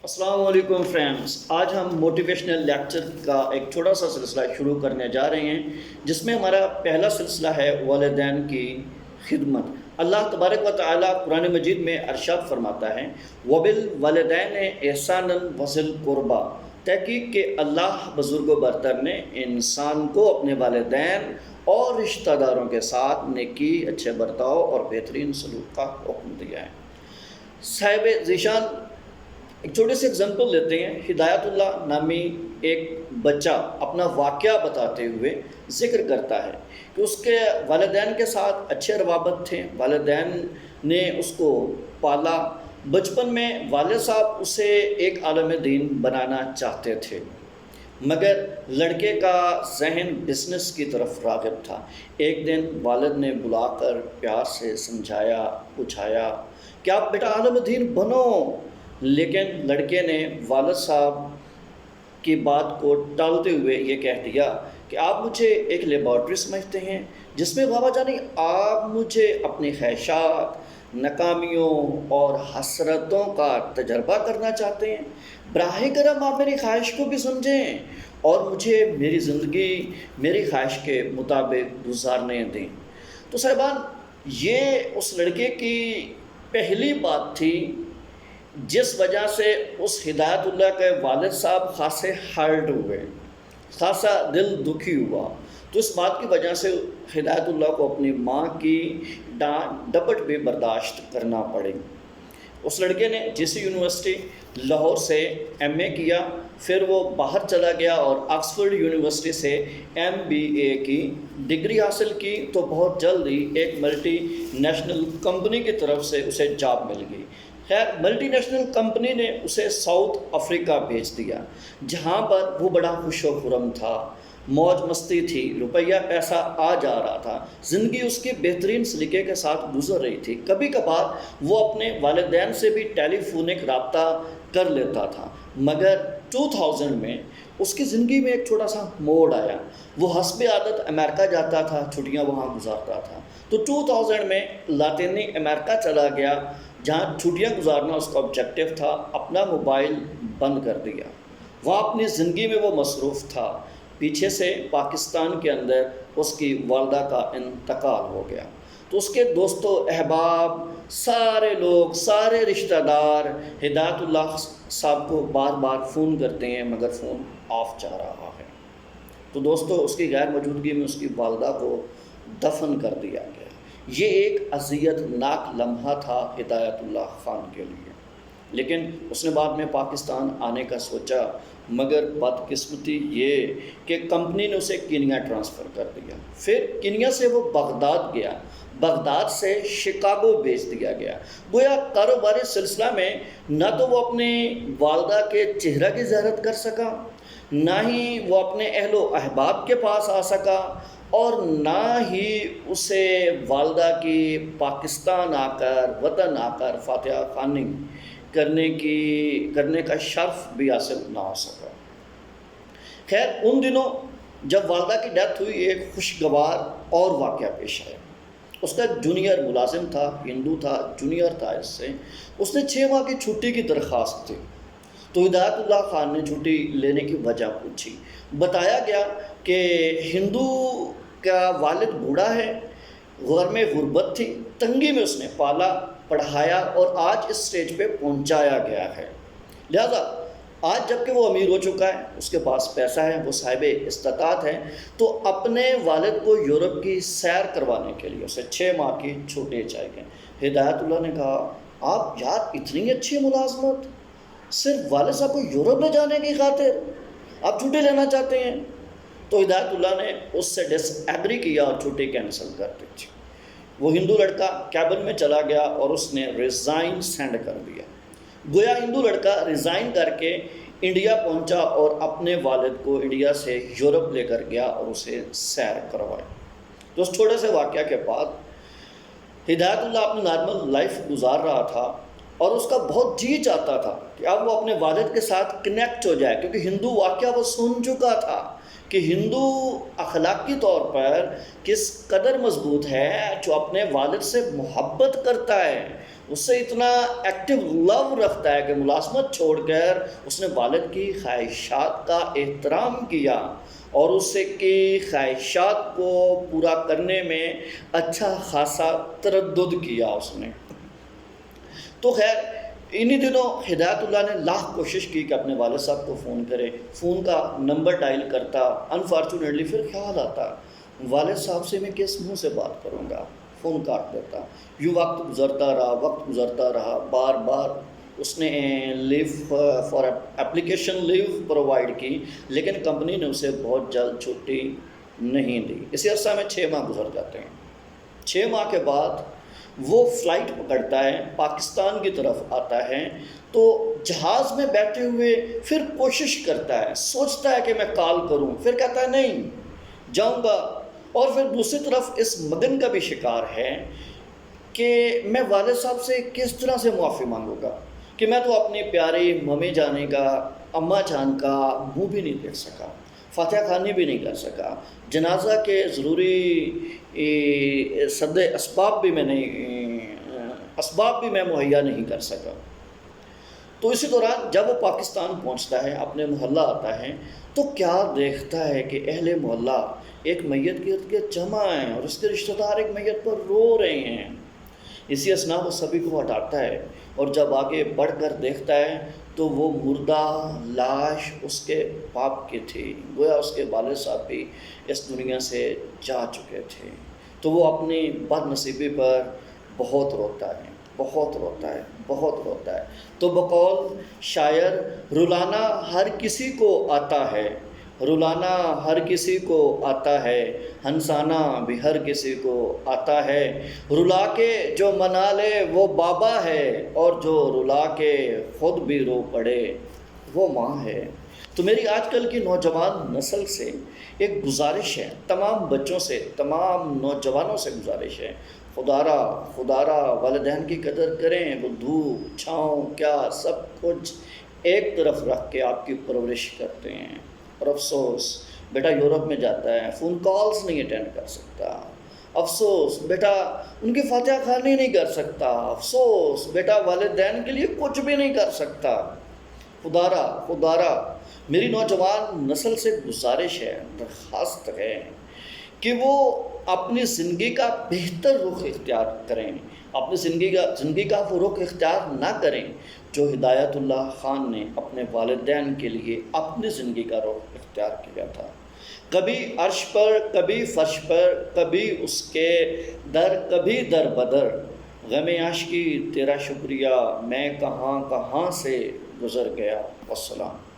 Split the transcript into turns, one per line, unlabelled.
السلام علیکم فرینڈز، آج ہم موٹیویشنل لیکچر کا ایک چھوٹا سا سلسلہ شروع کرنے جا رہے ہیں، جس میں ہمارا پہلا سلسلہ ہے والدین کی خدمت۔ اللہ تبارک و تعالیٰ قرآن مجید میں ارشاد فرماتا ہے وَبِالْوَالِدَيْنِ إِحْسَانًا وَذِي الْقُرْبَىٰ، تحقیق کہ اللہ بزرگ و برتر نے انسان کو اپنے والدین اور رشتہ داروں کے ساتھ نیکی، اچھے برتاؤ اور بہترین سلوک کا حکم دیا ہے۔ صاحب ذیشان ایک چھوٹی سی اگزامپل لیتے ہیں۔ ہدایت اللہ نامی ایک بچہ اپنا واقعہ بتاتے ہوئے ذکر کرتا ہے کہ اس کے والدین کے ساتھ اچھے روابط تھے، والدین نے اس کو پالا۔ بچپن میں والد صاحب اسے ایک عالم دین بنانا چاہتے تھے، مگر لڑکے کا ذہن بزنس کی طرف راغب تھا۔ ایک دن والد نے بلا کر پیار سے سمجھایا، پوچھایا کہ آپ بیٹا عالم دین بنو، لیکن لڑکے نے والد صاحب کی بات کو ٹالتے ہوئے یہ کہہ دیا کہ آپ مجھے ایک لیبارٹری سمجھتے ہیں جس میں بابا جانی آپ مجھے اپنی خواہشات، ناکامیوں اور حسرتوں کا تجربہ کرنا چاہتے ہیں۔ براہ کرم آپ میری خواہش کو بھی سمجھیں اور مجھے میری زندگی میری خواہش کے مطابق گزارنے دیں۔ تو صاحبان، یہ اس لڑکے کی پہلی بات تھی جس وجہ سے اس ہدایت اللہ کے والد صاحب خاصے ہرٹ ہوئے، خاصا دل دکھی ہوا۔ تو اس بات کی وجہ سے ہدایت اللہ کو اپنی ماں کی ڈانٹ ڈپٹ بھی برداشت کرنا پڑی۔ اس لڑکے نے جیسی یونیورسٹی لاہور سے ایم اے کیا، پھر وہ باہر چلا گیا اور آکسفورڈ یونیورسٹی سے MBA کی ڈگری حاصل کی، تو بہت جلد ہی ایک ملٹی نیشنل کمپنی کی طرف سے اسے جاب مل گئی۔ خیر، ملٹی نیشنل کمپنی نے اسے ساؤتھ افریقہ بھیج دیا، جہاں پر وہ بڑا خوش و خرم تھا، موج مستی تھی، روپیہ پیسہ آ جا رہا تھا، زندگی اس کی بہترین سلیقے کے ساتھ گزر رہی تھی۔ کبھی کبھار وہ اپنے والدین سے بھی ٹیلی فونک رابطہ کر لیتا تھا، مگر 2000 میں اس کی زندگی میں ایک چھوٹا سا موڑ آیا۔ وہ حسب عادت امریکہ جاتا تھا، چھٹیاں وہاں گزارتا تھا، تو 2000 میں لاطینی امریکہ چلا گیا، جہاں چھٹیاں گزارنا اس کا آبجیکٹو تھا۔ اپنا موبائل بند کر دیا، وہاں اپنی زندگی میں وہ مصروف تھا۔ پیچھے سے پاکستان کے اندر اس کی والدہ کا انتقال ہو گیا، تو اس کے دوست و احباب، سارے لوگ، سارے رشتہ دار ہدایت اللہ صاحب کو بار بار فون کرتے ہیں، مگر فون آف جا رہا ہے۔ تو دوستو، اس کی غیر موجودگی میں اس کی والدہ کو دفن کر دیا گیا۔ یہ ایک اذیت ناک لمحہ تھا ہدایت اللہ خان کے لیے، لیکن اس نے بعد میں پاکستان آنے کا سوچا، مگر بدقسمتی یہ کہ کمپنی نے اسے کینیا ٹرانسفر کر دیا۔ پھر کینیا سے وہ بغداد گیا، بغداد سے شکاگو بھیج دیا گیا۔ گویا کاروباری سلسلہ میں نہ تو وہ اپنی والدہ کے چہرہ کی زیارت کر سکا، نہ ہی وہ اپنے اہل و احباب کے پاس آ سکا، اور نہ ہی اسے والدہ کی پاکستان آ کر، وطن آ کر فاتحہ خوانی کرنے کا شرف بھی حاصل نہ ہو سکا۔ خیر، ان دنوں جب والدہ کی ڈیتھ ہوئی، ایک خوشگوار اور واقعہ پیش آیا۔ اس کا جونیئر ملازم تھا، ہندو تھا، جونیئر تھا اس سے۔ اس نے 6 ماہ کی چھٹی کی درخواست دی، تو ہدایت اللہ خان نے چھٹی لینے کی وجہ پوچھی۔ بتایا گیا کہ ہندو کا والد بوڑھا ہے، غور میں غربت تھی، تنگی میں اس نے پالا، پڑھایا اور آج اس سٹیج پہ پہنچایا گیا ہے، لہذا آج جب کہ وہ امیر ہو چکا ہے، اس کے پاس پیسہ ہے، وہ صاحب استطاعت ہے، تو اپنے والد کو یورپ کی سیر کروانے کے لیے اسے 6 ماہ کی چھٹی چاہیے۔ ہدایت اللہ نے کہا، آپ یار اتنی اچھی ملازمت، صرف والد صاحب کو یورپ لے جانے کی خاطر آپ چھٹی لینا چاہتے ہیں؟ تو ہدایت اللہ نے اس سے ڈس ایگری کیا اور چھٹی کینسل کر دی تھی۔ وہ ہندو لڑکا کیبن میں چلا گیا اور اس نے ریزائن سینڈ کر دیا۔ گویا ہندو لڑکا ریزائن کر کے انڈیا پہنچا اور اپنے والد کو انڈیا سے یورپ لے کر گیا اور اسے سیر کروائی۔ تو اس چھوٹے سے واقعہ کے بعد ہدایت اللہ اپنی نارمل لائف گزار رہا تھا، اور اس کا بہت جی چاہتا تھا کہ اب وہ اپنے والد کے ساتھ کنیکٹ ہو جائے، کیونکہ ہندو واقعہ وہ سن چکا تھا، کہ ہندو اخلاقی طور پر کس قدر مضبوط ہے، جو اپنے والد سے محبت کرتا ہے، اس سے اتنا ایکٹیو لو رکھتا ہے کہ ملازمت چھوڑ کر اس نے والد کی خواہشات کا احترام کیا اور اس سے کی خواہشات کو پورا کرنے میں اچھا خاصا تردد کیا اس نے۔ تو خیر انہی دنوں ہدایت اللہ نے لاکھ کوشش کی کہ اپنے والد صاحب کو فون کرے، فون کا نمبر ڈائل کرتا، انفارچونیٹلی پھر خیال آتا والد صاحب سے میں کس منہ سے بات کروں گا، فون کاٹ دیتا۔ یوں وقت گزرتا رہا، بار بار اس نے لیو فار اپلیکیشن لیو پرووائڈ کی، لیکن کمپنی نے اسے بہت جلد چھٹی نہیں دی۔ اسی عرصہ میں 6 ماہ گزر جاتے ہیں۔ 6 ماہ کے بعد وہ فلائٹ پکڑتا ہے، پاکستان کی طرف آتا ہے، تو جہاز میں بیٹھے ہوئے پھر کوشش کرتا ہے، سوچتا ہے کہ میں کال کروں، پھر کہتا ہے نہیں جاؤں گا، اور پھر دوسری طرف اس مگن کا بھی شکار ہے کہ میں والد صاحب سے کس طرح سے معافی مانگوں گا کہ میں تو اپنی پیاری ممی جانے کا، اماں جان کا منہ بھی نہیں دیکھ سکا، فاتحہ خوانی بھی نہیں کر سکا، جنازہ کے ضروری سد اسباب بھی میں مہیا نہیں کر سکا۔ تو اسی دوران جب وہ پاکستان پہنچتا ہے، اپنے محلہ آتا ہے، تو کیا دیکھتا ہے کہ اہل محلہ ایک میت کے ارد گرد جمع ہیں اور اس کے رشتہ دار ایک میت پر رو رہے ہیں۔ اسی اثناء وہ سبھی کو ہٹاتا ہے، اور جب آگے بڑھ کر دیکھتا ہے تو وہ مردہ لاش اس کے باپ کی تھی، گویا اس کے والد صاحب بھی اس دنیا سے جا چکے تھے۔ تو وہ اپنی بد نصیبی پر بہت روتا ہے، بہت روتا ہے، بہت روتا ہے۔ تو بقول شاعر، رلانا ہر کسی کو آتا ہے، رلانا ہر کسی کو آتا ہے، ہنسانا بھی ہر کسی کو آتا ہے، رلا کے جو منا لے وہ بابا ہے، اور جو رلا کے خود بھی رو پڑے وہ ماں ہے۔ تو میری آج کل کی نوجوان نسل سے ایک گزارش ہے، تمام بچوں سے، تمام نوجوانوں سے گزارش ہے، خدا را والدین کی قدر کریں، وہ دھوپ چھاؤں کیا سب کچھ ایک طرف رکھ کے آپ کی پرورش کرتے ہیں۔ اور افسوس بیٹا یورپ میں جاتا ہے، فون کالز نہیں اٹینڈ کر سکتا، افسوس بیٹا ان کی فاتحہ خوانی نہیں کر سکتا، افسوس بیٹا والدین کے لیے کچھ بھی نہیں کر سکتا۔ خدا را میری نوجوان نسل سے گزارش ہے، درخواست ہے کہ وہ اپنی زندگی کا بہتر رخ اختیار کریں، اپنی زندگی کا وہ رخ اختیار نہ کریں جو ہدایت اللہ خان نے اپنے والدین کے لیے اپنی زندگی کا رخ اختیار کیا تھا۔ کبھی عرش پر، کبھی فرش پر، کبھی اس کے در، کبھی در بدر، غم عاشقی تیرا شکریہ میں کہاں کہاں سے گزر گیا۔ والسلام۔